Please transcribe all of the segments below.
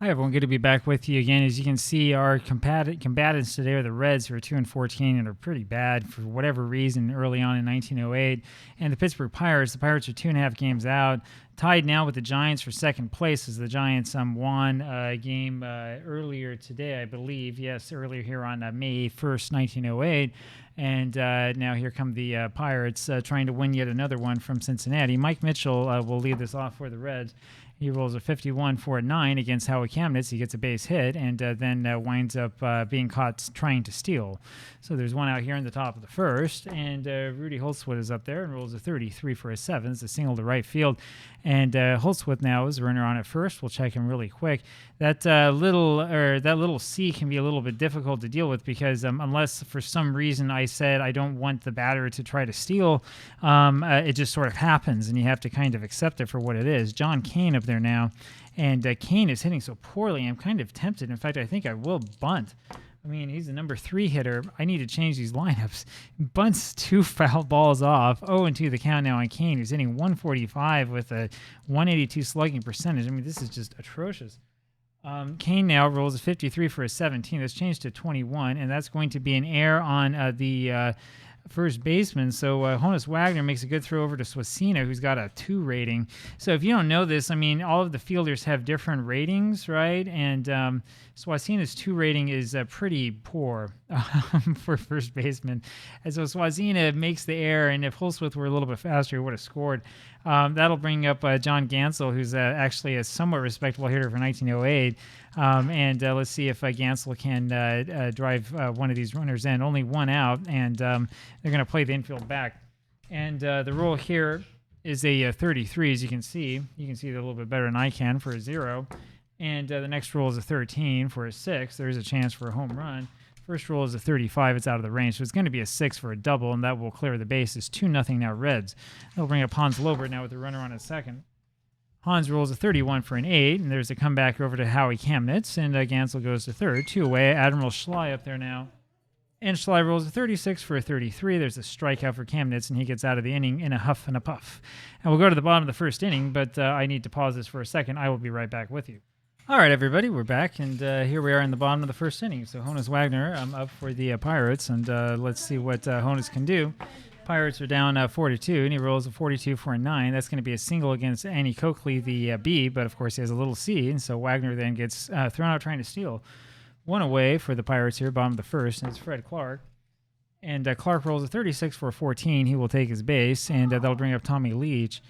Hi, everyone. Good to be back with you again. As you can see, our combatants today are the Reds, who are 2-14 and are pretty bad for whatever reason early on in 1908. And the Pittsburgh Pirates. The Pirates are 2.5 games out, tied now with the Giants for second place, as the Giants won a game earlier today, I believe. Yes, earlier here on May 1st, 1908. And now here come the Pirates trying to win yet another one from Cincinnati. Mike Mitchell will lead this off for the Reds. He rolls a 51 for a 9 against Howie Kamnitz. He gets a base hit and then winds up being caught trying to steal. So there's one out here in the top of the first, and Rudy Holtzwood is up there and rolls a 33 for a 7. It's a single to right field. And Holtzwood now is a runner on at first. We'll check him really quick. That little C can be a little bit difficult to deal with because unless for some reason I said I don't want the batter to try to steal, it just sort of happens, and you have to kind of accept it for what it is. John Kane up there now, and Kane is hitting so poorly. I'm kind of tempted. In fact, I think I will bunt. I mean, he's a number 3 hitter. I need to change these lineups. Bunts 2 foul balls off. 0-2 the count now on Kane, who's hitting 145 with a 182 slugging percentage. I mean, this is just atrocious. Kane now rolls a 53 for a 17. That's changed to 21, and that's going to be an error on the first baseman. So Honus Wagner makes a good throw over to Swasina, who's got a 2 rating. So if you don't know this, I mean, all of the fielders have different ratings, right? And Swasina's 2 rating is pretty poor for first baseman. And so Swasina makes the error, and if Holtzwood were a little bit faster, he would have scored. That'll bring up John Gansel, who's actually a somewhat respectable hitter for 1908. And let's see if Gansel can drive one of these runners in. Only one out, and they're going to play the infield back. And the rule here is a 33, as you can see. You can see it a little bit better than I can for a 0. And the next rule is a 13 for a 6. There's a chance for a home run. First roll is a 35. It's out of the range. So it's going to be a 6 for a double, and that will clear the bases. 2-0 now Reds. They'll bring up Hans Lobert now with the runner on at second. Hans rolls a 31 for an 8, and there's a comeback over to Howie Kamnitz, and Gansel goes to third. 2 away. Admiral Schley up there now. And Schley rolls a 36 for a 33. There's a strikeout for Kamnitz, and he gets out of the inning in a huff and a puff. And we'll go to the bottom of the first inning, but I need to pause this for a second. I will be right back with you. All right, everybody, we're back, and here we are in the bottom of the first inning. So Honus Wagner up for the Pirates, and let's see what Honus can do. Pirates are down 4-2, and he rolls a 42 for a 9. That's going to be a single against Annie Coakley, the B, but of course he has a little C, and so Wagner then gets thrown out trying to steal. 1 away for the Pirates here, bottom of the first, and it's Fred Clark. And Clark rolls a 36 for a 14. He will take his base, and that'll bring up Tommy Leach.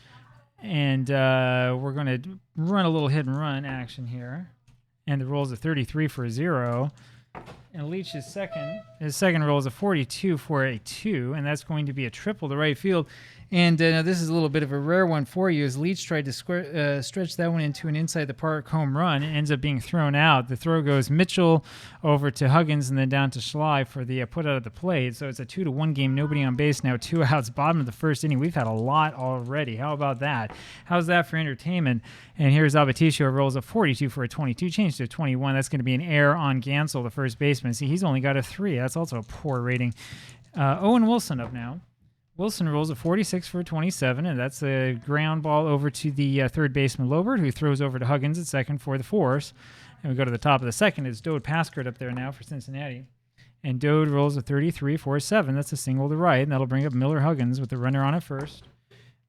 And we're going to run a little hit and run action here. And the roll is a 33 for a 0. And Leach's second roll is a 42 for a 2. And that's going to be a triple to right field. And this is a little bit of a rare one for you, as Leach tried to stretch that one into an inside-the-park home run. It ends up being thrown out. The throw goes Mitchell over to Huggins and then down to Schley for the put out of the plate. So it's a 2-1 game, nobody on base now, 2 outs, bottom of the first inning. We've had a lot already. How about that? How's that for entertainment? And here's Abaticio, rolls a 42 for a 22, changed to a 21. That's going to be an error on Gansel, the first baseman. See, he's only got a 3. That's also a poor rating. Owen Wilson up now. Wilson rolls a 46 for a 27, and that's a ground ball over to the third baseman Lobert, who throws over to Huggins at second for the force. And we go to the top of the second. It's Dode Paskert up there now for Cincinnati. And Dode rolls a 33 for a 7. That's a single to right, and that'll bring up Miller Huggins with the runner on at first.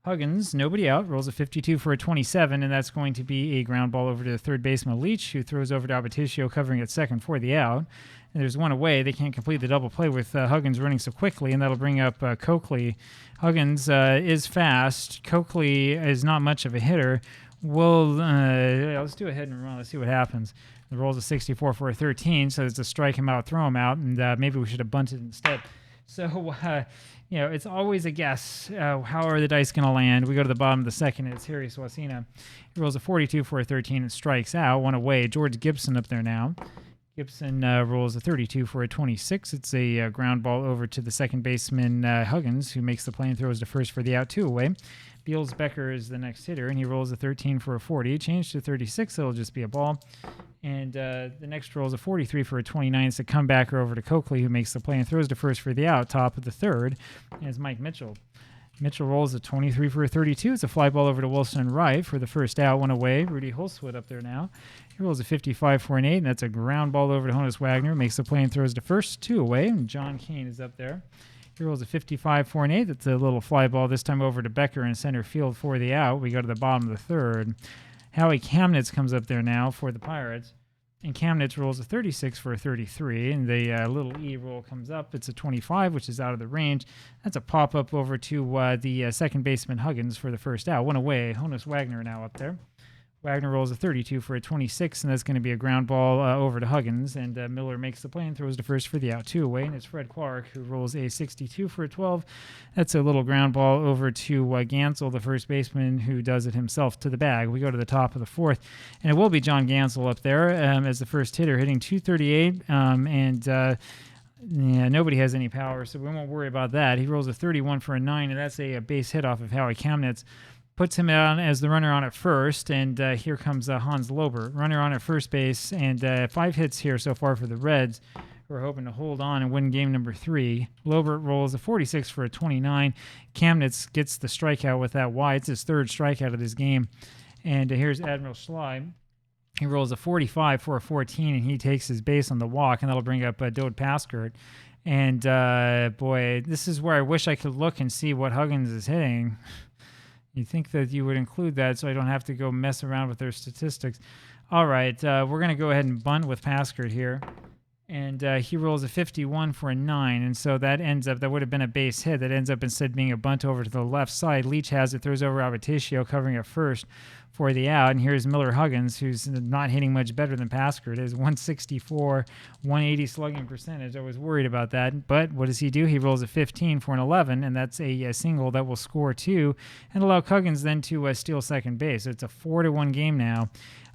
Huggins, nobody out, rolls a 52 for a 27, and that's going to be a ground ball over to the third baseman Leach, who throws over to Abaticio covering at second for the out. And there's one away. They can't complete the double play with Huggins running so quickly, and that'll bring up Coakley. Huggins is fast. Coakley is not much of a hitter. Let's do a hit and run. Let's see what happens. The roll's a 64 for a 13, so it's a strike him out, throw him out, and maybe we should have bunted instead. So, it's always a guess. How are the dice going to land? We go to the bottom of the second. It's Harry Swasina. He rolls a 42 for a 13 and strikes out. One away. George Gibson up there now. Gibson rolls a 32 for a 26. It's a ground ball over to the second baseman Huggins, who makes the play and throws to first for the out. 2 away. Beals Becker is the next hitter, and he rolls a 13 for a 40. Changed to 36, it'll just be a ball. And the next roll is a 43 for a 29. It's a comebacker over to Coakley, who makes the play and throws to first for the out, top of the third, as Mike Mitchell. Mitchell rolls a 23 for a 32. It's a fly ball over to Wilson and right for the first out, one away. Rudy Holswood up there now. He rolls a 55 for an 8, and that's a ground ball over to Honus Wagner. Makes the play and throws to first, 2 away, and John Kane is up there. He rolls a 55 for an 8. That's a little fly ball, this time over to Becker in center field for the out. We go to the bottom of the third. Howie Kamnitz comes up there now for the Pirates. And Kamnitz rolls a 36 for a 33, and the little E roll comes up. It's a 25, which is out of the range. That's a pop-up over to the second baseman Huggins for the first out. One away. Honus Wagner now up there. Wagner rolls a 32 for a 26, and that's going to be a ground ball over to Huggins. And Miller makes the play and throws to first for the out, 2 away. And it's Fred Clark who rolls a 62 for a 12. That's a little ground ball over to Gansel, the first baseman, who does it himself to the bag. We go to the top of the fourth, and it will be John Gansel up there as the first hitter, hitting 238. Yeah, nobody has any power, so we won't worry about that. He rolls a 31 for a 9, and that's a base hit off of Howie Kamnitz. Puts him on as the runner on at first, and here comes Hans Lobert, runner on at first base, and 5 hits here so far for the Reds, who are hoping to hold on and win game number 3. Lobert rolls a 46 for a 29. Kamnitz gets the strikeout with that Y. It's his 3rd strikeout of this game. And here's Admiral Schley. He rolls a 45 for a 14, and he takes his base on the walk, and that'll bring up Dode Paskert. And, boy, this is where I wish I could look and see what Huggins is hitting. You'd think that you would include that so I don't have to go mess around with their statistics. All right, we're going to go ahead and bunt with Paskert here. And he rolls a 51 for a 9, and so that would have been a base hit. That ends up instead being a bunt over to the left side. Leach has it, throws over Abbatatio, covering at first for the out. And here's Miller Huggins, who's not hitting much better than Paskert. His 164, 180 slugging percentage. I was worried about that. But what does he do? He rolls a 15 for an 11, and that's a single that will score 2 and allow Huggins then to steal second base. So it's a 4-1 game now.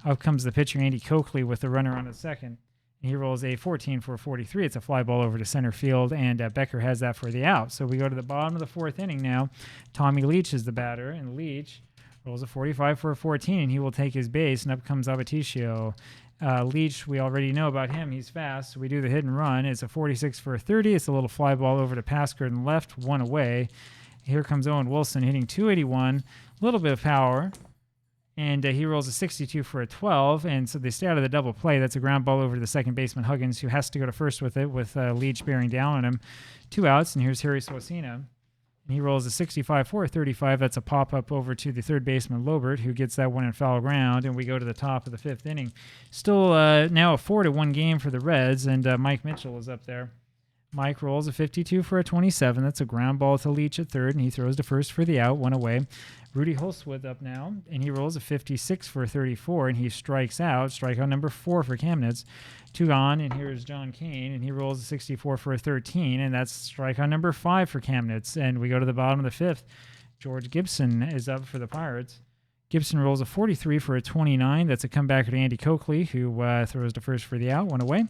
Out comes the pitcher, Andy Coakley, with the runner on the second. He rolls a 14 for a 43. It's a fly ball over to center field, and Becker has that for the out. So we go to the bottom of the 4th inning now. Tommy Leach is the batter, and Leach rolls a 45 for a 14, and he will take his base, and up comes Abbatatio. Leach, we already know about him. He's fast, so we do the hit and run. It's a 46 for a 30. It's a little fly ball over to Paskert and left, 1 away. Here comes Owen Wilson hitting 281, a little bit of power. And he rolls a 62 for a 12, and so they stay out of the double play. That's a ground ball over to the second baseman, Huggins, who has to go to first with it, with Leach bearing down on him. 2 outs, and here's Harry Swasina. And he rolls a 65 for a 35. That's a pop-up over to the third baseman, Lobert, who gets that one in foul ground, and we go to the top of the 5th inning. Still now a 4-1 game for the Reds, and Mike Mitchell is up there. Mike rolls a 52 for a 27. That's a ground ball to Leach at third, and he throws to first for the out, 1 away. Rudy Holswood up now, and he rolls a 56 for a 34, and he strikes out. Strikeout number 4 for Kamnitz. 2 gone, and here's John Kane, and he rolls a 64 for a 13, and that's strikeout number 5 for Kamnitz. And we go to the bottom of the 5th. George Gibson is up for the Pirates. Gibson rolls a 43 for a 29. That's a comebacker to Andy Coakley, who throws to first for the out, 1 away.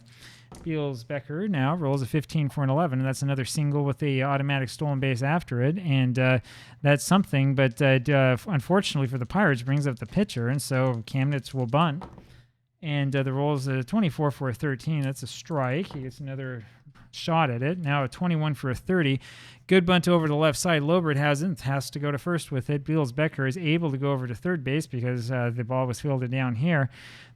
Beals Becker now rolls a 15 for an 11, and that's another single with the automatic stolen base after it, and that's something, but unfortunately for the Pirates, brings up the pitcher, and so Kamnitz will bunt, and the roll is a 24 for a 13. That's a strike. He gets another shot at it. Now a 21 for a 30. Good bunt over to the left side. Lobert has to go to first with it. Beals Becker is able to go over to third base because the ball was fielded down here.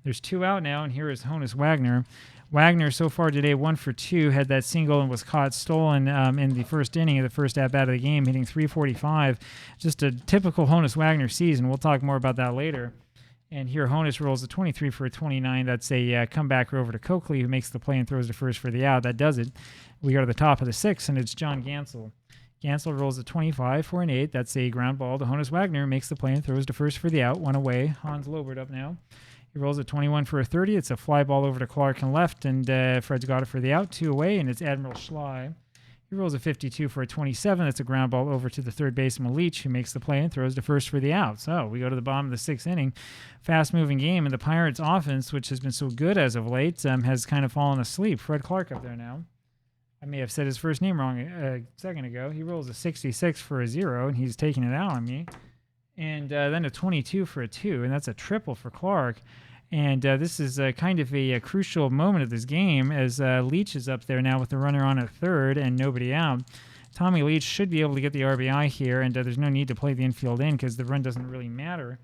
There's 2 out now, and here is Honus Wagner. Wagner, so far today, 1 for 2, had that single and was caught stolen in the first inning of the first at-bat of the game, hitting 345. Just a typical Honus Wagner season. We'll talk more about that later. And here Honus rolls a 23 for a 29. That's a comebacker over to Coakley, who makes the play and throws to first for the out. That does it. We go to the top of the 6th, and it's John Gansel. Gansel rolls a 25 for an 8. That's a ground ball to Honus Wagner, makes the play and throws to first for the out. 1 away. Hans Lobert up now. He rolls a 21 for a 30. It's a fly ball over to Clark and left, and Fred's got it for the out, 2 away, and it's Admiral Schley. He rolls a 52 for a 27. That's a ground ball over to the third baseman, Leach, who makes the play and throws to first for the out. So we go to the bottom of the 6th inning. Fast-moving game, and the Pirates' offense, which has been so good as of late, has kind of fallen asleep. Fred Clark up there now. I may have said his first name wrong a second ago. He rolls a 66 for a 0, and he's taking it out on me. And then a 22 for a 2, and that's a triple for Clark. And this is kind of a crucial moment of this game as Leach is up there now with the runner on at third and nobody out. Tommy Leach should be able to get the RBI here, and there's no need to play the infield in because the run doesn't really matter.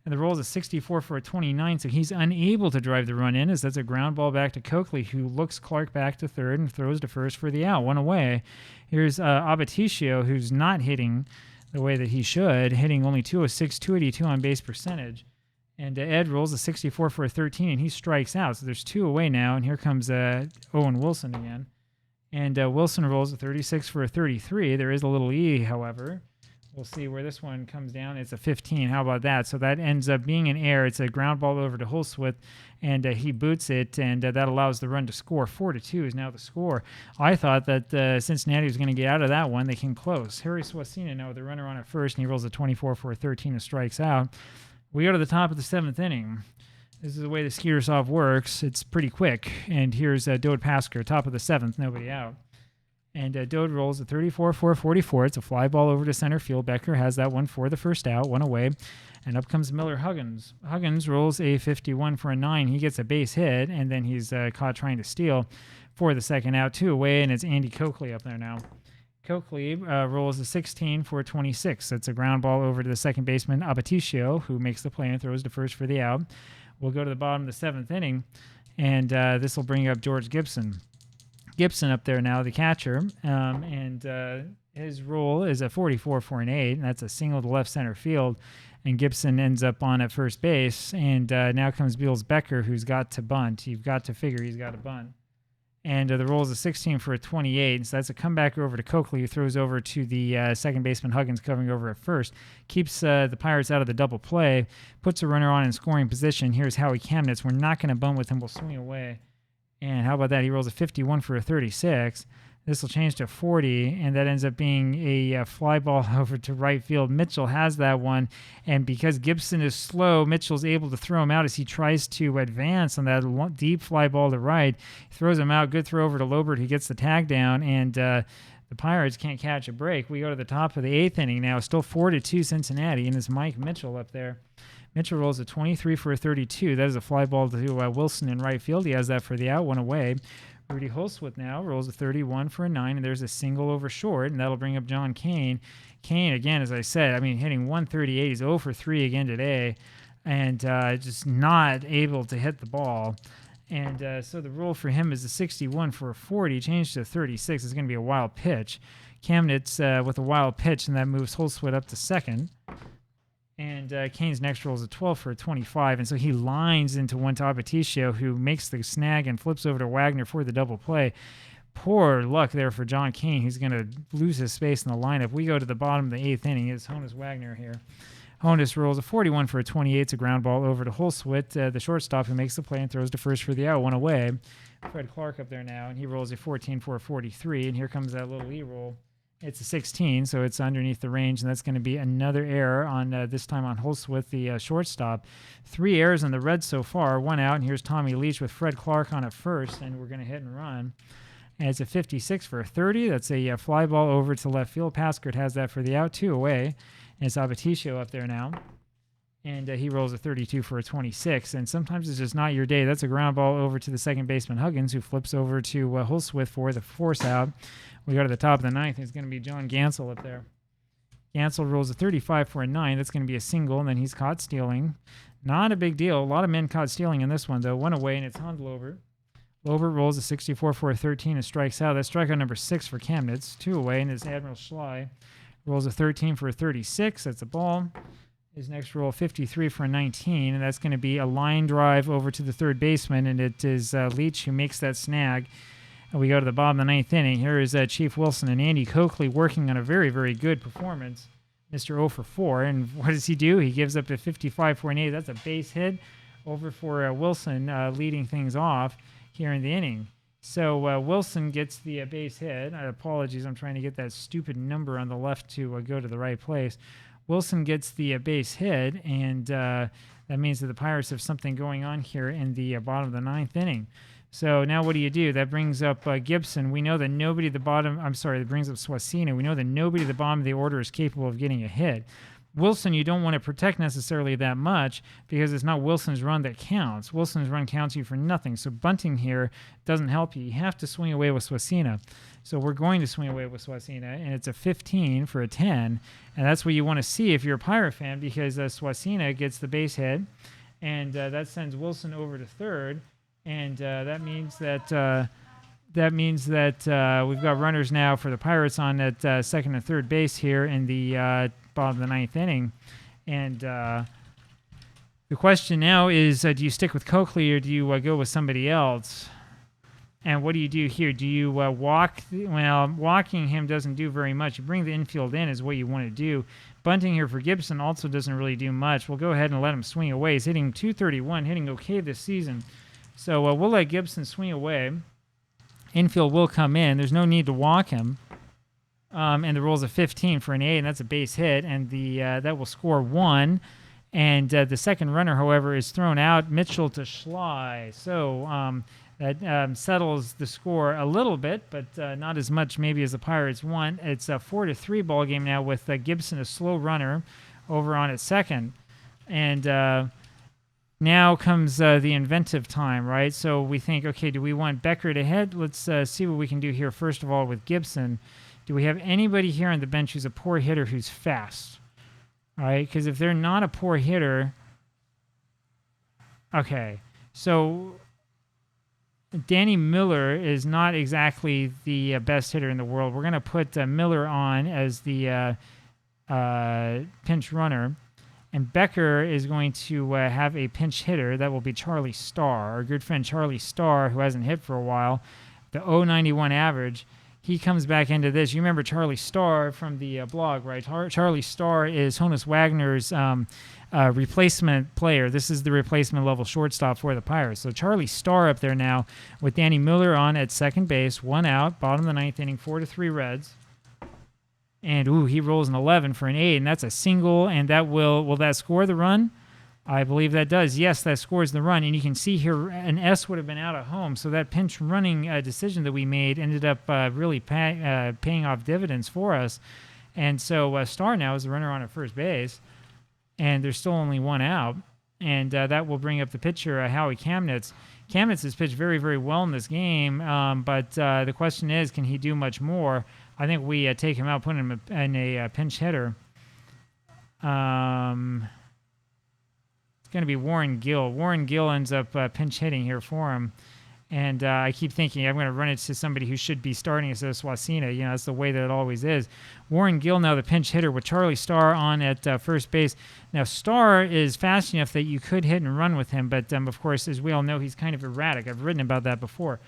And the roll is a 64 for a 29, so he's unable to drive the run in, as that's a ground ball back to Coakley, who looks Clark back to third and throws to first for the out, one away. Here's Abaticio, who's not hitting the way that he should, hitting only 206, 282 on base percentage. And Ed rolls a 64 for a 13, and he strikes out. So there's 2 away now, and here comes Owen Wilson again. And Wilson rolls a 36 for a 33. There is a little E, however. We'll see where this one comes down. It's a 15. How about that? So that ends up being an error. It's a ground ball over to Holsworth, and he boots it, and that allows the run to score. 4-2 is now the score. I thought that Cincinnati was going to get out of that one. They came close. Harry Swasina now with the runner on at first, and he rolls a 24 for a 13 and strikes out. We go to the top of the 7th inning. This is the way the Skeetersoft works. It's pretty quick. And here's Dode Pasker, top of the 7th, nobody out. And Dode rolls a 34 for a 44. It's a fly ball over to center field. Becker has that one for the first out, one away. And up comes Miller Huggins. Huggins rolls a 51 for a 9. He gets a base hit, and then he's caught trying to steal for the second out, 2 away, and it's Andy Coakley up there now. Coakley rolls a 16 for a 26. That's a ground ball over to the second baseman, Abaticio, who makes the play and throws to first for the out. We'll go to the bottom of the 7th inning, and this will bring up George Gibson. Gibson up there now, the catcher, and his roll is a 44 for an 8, and that's a single to left center field, and Gibson ends up on at first base, and now comes Beals Becker, who's got to bunt. You've got to figure he's got to bunt. And the roll is a 16 for a 28, so that's a comeback over to Coakley, who throws over to the second baseman Huggins, covering over at first. Keeps the Pirates out of the double play, puts a runner on in scoring position. Here's Howie Kamnitz. We're not going to bunt with him. We'll swing away. And how about that? He rolls a 51 for a 36. This will change to 40, and that ends up being a fly ball over to right field. Mitchell has that one, and because Gibson is slow, Mitchell's able to throw him out as he tries to advance on that deep fly ball to right. He throws him out. Good throw over to Lobert, who gets the tag down, and the Pirates can't catch a break. We go to the top of the 8th inning now. Still 4-2 Cincinnati, and it's Mike Mitchell up there. Mitchell rolls a 23 for a 32. That is a fly ball to Wilson in right field. He has that for the out, one away. Rudy Holsworth now rolls a 31 for a 9, and there's a single over short, and that'll bring up John Kane. Kane, again, as I said, hitting 138. He's 0 for 3 again today, and just not able to hit the ball. And so the rule for him is a 61 for a 40, changed to 36. It's going to be a wild pitch. Kamnitz with a wild pitch, and that moves Holsworth up to second. And Kane's next roll is a 12 for a 25, and so he lines into one to Abaticio, who makes the snag and flips over to Wagner for the double play. Poor luck there for John Kane, who's going to lose his space in the lineup. We go to the bottom of the 8th inning. It's Honus Wagner here. Honus rolls a 41 for a 28. It's a ground ball over to Holsworth, the shortstop, who makes the play and throws to first for the out, one away. Fred Clark up there now, and he rolls a 14 for a 43, and here comes that little E-roll. It's a 16, so it's underneath the range, and that's going to be another error on this time on Holsworth, the shortstop. 3 errors on the Reds so far, 1 out, and here's Tommy Leach with Fred Clark on at first, and we're going to hit and run. And it's a 56 for a 30. That's a fly ball over to left field. Paskert has that for the out, 2 away, and it's Abaticio up there now. And he rolls a 32 for a 26, and sometimes it's just not your day. That's a ground ball over to the second baseman Huggins, who flips over to Holsworth for the force out. We go to the top of the 9th. It's going to be John Gansel up there. Gansel rolls a 35 for a 9. That's going to be a single, and then he's caught stealing. Not a big deal. A lot of men caught stealing in this one, though. 1 away, and it's Hans Lobert. Lobert rolls a 64 for a 13 and strikes out. That's strikeout number 6 for Kamnitz. 2 away, and it's Admiral Schley. Rolls a 13 for a 36. That's a ball. His next roll, 53 for a 19, and that's going to be a line drive over to the third baseman, and it is Leach who makes that snag. And we go to the bottom of the 9th inning. Here is Chief Wilson and Andy Coakley working on a very, very good performance. Mr. 0 for 4, and what does he do? He gives up a 55 for an 8. That's a base hit over for Wilson, leading things off here in the inning. So Wilson gets the base hit. Apologies, I'm trying to get that stupid number on the left to go to the right place. Wilson gets the base hit, and that means that the Pirates have something going on here in the bottom of the 9th inning. So now what do? That brings up Gibson. We know that nobody at the bottom, that brings up Swasina. We know that nobody at the bottom of the order is capable of getting a hit. Wilson, you don't want to protect necessarily that much because it's not Wilson's run that counts. Wilson's run counts you for nothing. So bunting here doesn't help you. You have to swing away with Swasina. So we're going to swing away with Swasina, and it's a 15 for a 10. And that's what you want to see if you're a Pirate fan, because Swasina gets the base hit, and that sends Wilson over to third. And that means that we've got runners now for the Pirates on at second and third base here in the bottom of the ninth inning. And the question now is, do you stick with Coakley or do you go with somebody else? And what do you do here? Do you walk? Well, walking him doesn't do very much. You bring the infield in is what you want to do. Bunting here for Gibson also doesn't really do much. We'll go ahead and let him swing away. He's hitting .231, hitting okay this season. So we'll let Gibson swing away. Infield will come in. There's no need to walk him. And the roll's a 15 for an 8, and that's a base hit, and that will score 1. And the second runner, however, is thrown out, Mitchell to Schley. So that settles the score a little bit, but not as much maybe as the Pirates want. It's a 4-3 ball game now with Gibson, a slow runner, over on at second. And now comes the inventive time, right? So we think, okay, do we want Becker to hit? Let's see what we can do here, first of all, with Gibson. Do we have anybody here on the bench who's a poor hitter who's fast? All right, because if they're not a poor hitter... Okay, so Danny Miller is not exactly the best hitter in the world. We're going to put Miller on as the pinch runner. And Becker is going to have a pinch hitter. That will be Charlie Starr, our good friend Charlie Starr, who hasn't hit for a while. The .091 average. He comes back into this. You remember Charlie Starr from the blog, right? Charlie Starr is Honus Wagner's replacement player. This is the replacement level shortstop for the Pirates. So Charlie Starr up there now with Danny Miller on at second base. 1 out, bottom of the ninth inning, 4-3 Reds. And, he rolls an 11 for an 8, and that's a single, and that will that score the run? I believe that does. Yes, that scores the run, and you can see here an S would have been out at home, so that pinch running decision that we made ended up really paying off dividends for us. And so Starr now is the runner on at first base, and there's still only 1 out, and that will bring up the pitcher, Howie Kamnitz. Kamnitz has pitched very, very well in this game, but the question is, can he do much more? I think we take him out, put him in a pinch hitter. It's going to be Warren Gill. Warren Gill ends up pinch hitting here for him. And I keep thinking I'm going to run it to somebody who should be starting instead of Swasina. You know, that's the way that it always is. Warren Gill now the pinch hitter with Charlie Starr on at first base. Now, Starr is fast enough that you could hit and run with him, but of course, as we all know, he's kind of erratic. I've written about that before.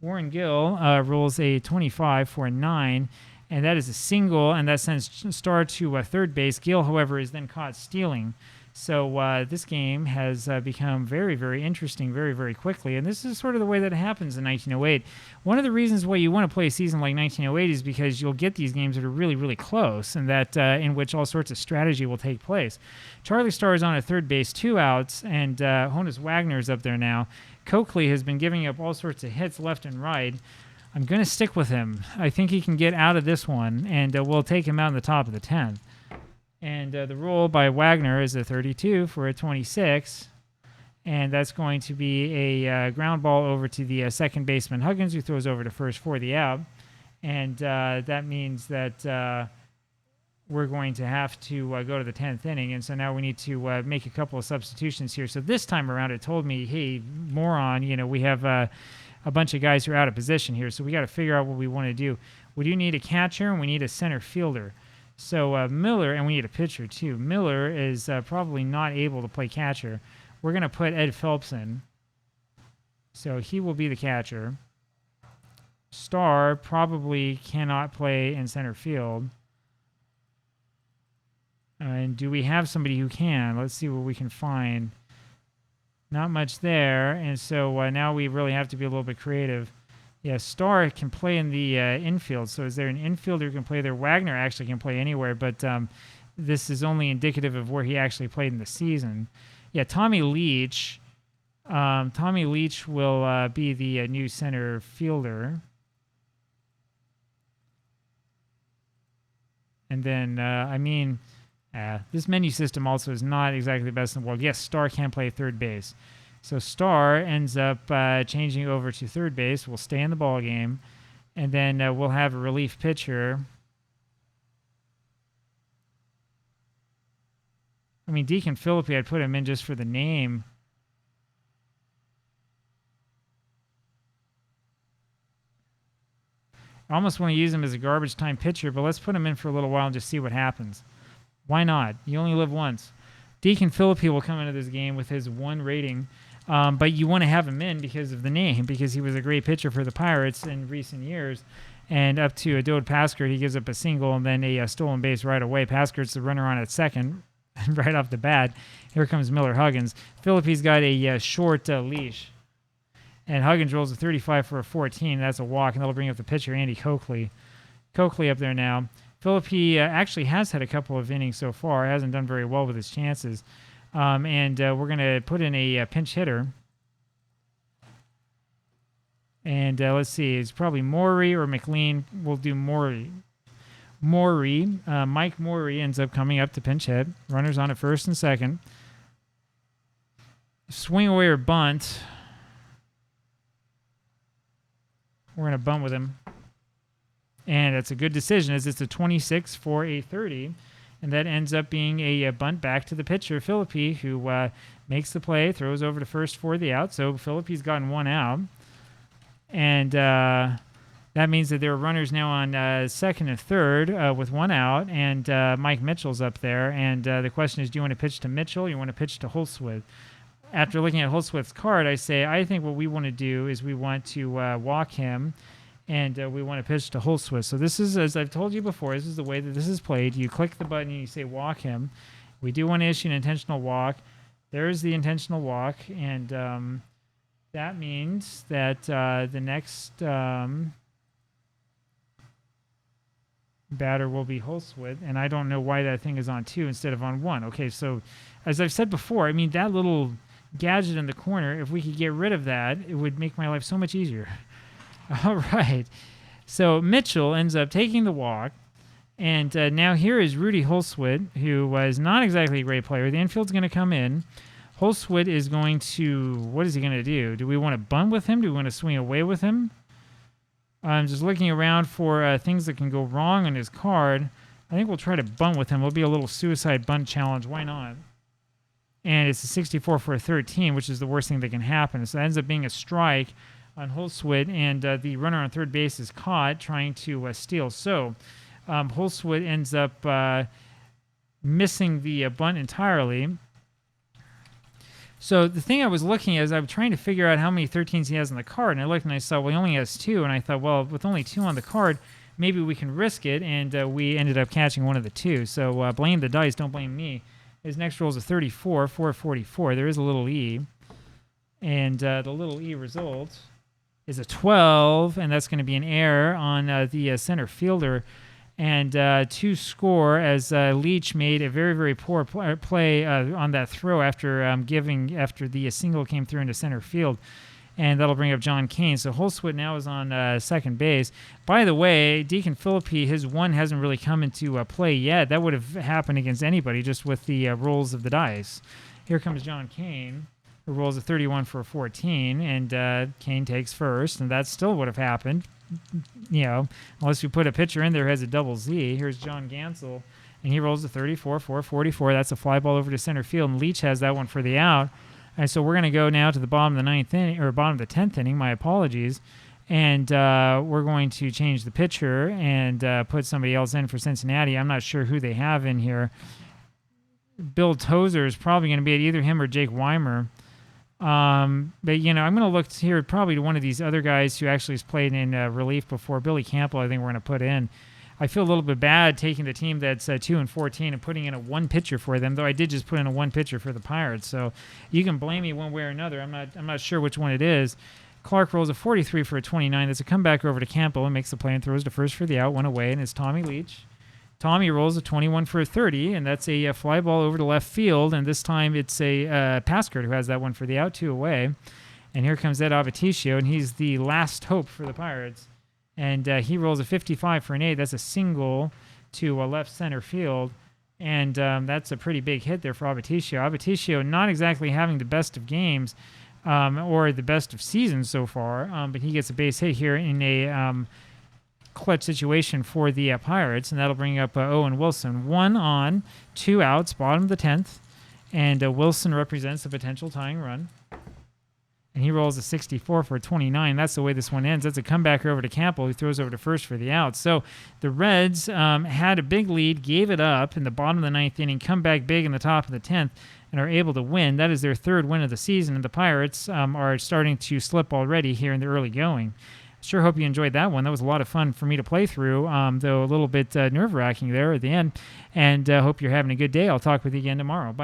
Warren Gill rolls a 25 for a 9, and that is a single, and that sends Starr to third base. Gill, however, is then caught stealing. So this game has become very, very interesting very, very quickly, and this is sort of the way that it happens in 1908. One of the reasons why you want to play a season like 1908 is because you'll get these games that are really, really close, and that in which all sorts of strategy will take place. Charlie Starr is on at third base, 2 outs, and Honus Wagner is up there now. Coakley has been giving up all sorts of hits left and right. I'm going to stick with him. I think he can get out of this one, and we'll take him out in the top of the 10th. And the roll by Wagner is a 32 for a 26, and that's going to be a ground ball over to the second baseman Huggins, who throws over to first for the out. And that means that we're going to have to go to the 10th inning, and so now we need to make a couple of substitutions here. So this time around it told me, hey, moron, you know, we have a bunch of guys who are out of position here, so we got to figure out what we want to do. We do need a catcher, and we need a center fielder. So Miller, and we need a pitcher too. Miller is probably not able to play catcher. We're going to put Ed Phelps in. So he will be the catcher. Starr probably cannot play in center field. And do we have somebody who can? Let's see what we can find. Not much there. And so now we really have to be a little bit creative. Yeah, Starr can play in the infield. So is there an infielder who can play there? Wagner actually can play anywhere, but this is only indicative of where he actually played in the season. Yeah, Tommy Leach. Tommy Leach will be the new center fielder. And then, This menu system also is not exactly the best in the world. Yes, Star can play third base. So Star ends up changing over to third base. We'll stay in the ball game. And then we'll have a relief pitcher. I mean, Deacon Philippi, I'd put him in just for the name. I almost want to use him as a garbage time pitcher, but let's put him in for a little while and just see what happens. Why not? You only live once. Deacon Philippi will come into this game with his 1 rating, but you want to have him in because of the name, because he was a great pitcher for the Pirates in recent years. And up to Adode Paskert, he gives up a single and then a stolen base right away. Paskert's the runner on at second right off the bat. Here comes Miller Huggins. Philippi's got a short leash. And Huggins rolls a 35 for a 14. That's a walk, and that'll bring up the pitcher, Andy Coakley. Coakley up there now. Philippi actually has had a couple of innings so far. Hasn't done very well with his chances. And we're going to put in a pinch hitter. And let's see. It's probably Morey or McLean. We'll do Morey. Mike Morey ends up coming up to pinch hit. Runners on at first and second. Swing away or bunt. We're going to bunt with him. And it's a good decision as it's a 26 for a 30. And that ends up being a bunt back to the pitcher, Philippi, who makes the play, throws over to first for the out. So Philippi's gotten 1 out. And that means that there are runners now on second and third with 1 out. And Mike Mitchell's up there. And the question is, do you want to pitch to Mitchell or you want to pitch to Holsworth? After looking at Holsworth's card, I think what we want to do is we want to walk him, and we want to pitch to Holsworth. So this is, as I've told you before, this is the way that this is played. You click the button and you say walk him. We do want to issue an intentional walk. There's the intentional walk, and that means that the next batter will be Holsworth, and I don't know why that thing is on 2 instead of on 1. Okay, so as I've said before, I mean, that little gadget in the corner, if we could get rid of that, it would make my life so much easier. All right. So Mitchell ends up taking the walk, and now here is Rudy Holsworth, who was not exactly a great player. The infield's going to come in. Holsworth is going to, what is he going to do? Do we want to bunt with him? Do we want to swing away with him? I'm just looking around for things that can go wrong on his card. I think we'll try to bunt with him. It'll be a little suicide bunt challenge. Why not? And it's a 64 for a 13, which is the worst thing that can happen. So that ends up being a strike on Holsworth, and the runner on third base is caught trying to steal. So Holsworth ends up missing the bunt entirely. So the thing I was looking at is I was trying to figure out how many 13s he has on the card, and I looked and I saw, well, he only has 2, and I thought, well, with only 2 on the card, maybe we can risk it, and we ended up catching one of the 2. So blame the dice, don't blame me. His next roll is a 34, 444. There is a little E, and the little E result is a 12, and that's going to be an error on the center fielder. And to score as Leach made a very, very poor play on that throw after the single came through into center field. And that'll bring up John Kane. So Holsworth now is on second base. By the way, Deacon Philippi, his 1 hasn't really come into play yet. That would have happened against anybody just with the rolls of the dice. Here comes John Kane, who rolls a 31 for a 14, and Kane takes first, and that still would have happened, you know, unless you put a pitcher in there who has a double Z. Here's John Gansel, and he rolls a 34 for a 44. That's a fly ball over to center field, and Leach has that one for the out. And so we're going to go now to the bottom of the 9th inning, or bottom of the 10th inning, my apologies, and we're going to change the pitcher and put somebody else in for Cincinnati. I'm not sure who they have in here. Bill Tozer is probably going to be at either him or Jake Weimer. But, you know, I'm going to look here probably to one of these other guys who actually has played in relief before. Billy Campbell, I think we're going to put in. I feel a little bit bad taking the team that's 2-14 and putting in a 1 pitcher for them, though I did just put in a 1 pitcher for the Pirates. So you can blame me one way or another. I'm not sure which one it is. Clark rolls a 43 for a 29. That's a comeback over to Campbell and makes the play and throws to first for the out, 1 away, and it's Tommy Leach. Tommy rolls a 21 for a 30, and that's a fly ball over to left field, and this time it's a Paskert who has that one for the out, 2 away. And here comes Ed Avaticio, and he's the last hope for the Pirates. And he rolls a 55 for an 8. That's a single to left center field. And that's a pretty big hit there for Abbaticchio. Abbaticchio not exactly having the best of games or the best of seasons so far, but he gets a base hit here in a clutch situation for the Pirates, and that'll bring up Owen Wilson. 1 on, 2 outs, bottom of the 10th, and Wilson represents a potential tying run. And he rolls a 64 for a 29. That's the way this one ends. That's a comebacker over to Campbell, who throws over to first for the out. So the Reds had a big lead, gave it up in the bottom of the 9th inning, come back big in the top of the 10th, and are able to win. That is their 3rd win of the season, and the Pirates are starting to slip already here in the early going. Sure hope you enjoyed that one. That was a lot of fun for me to play through, though a little bit nerve-wracking there at the end. And hope you're having a good day. I'll talk with you again tomorrow. Bye.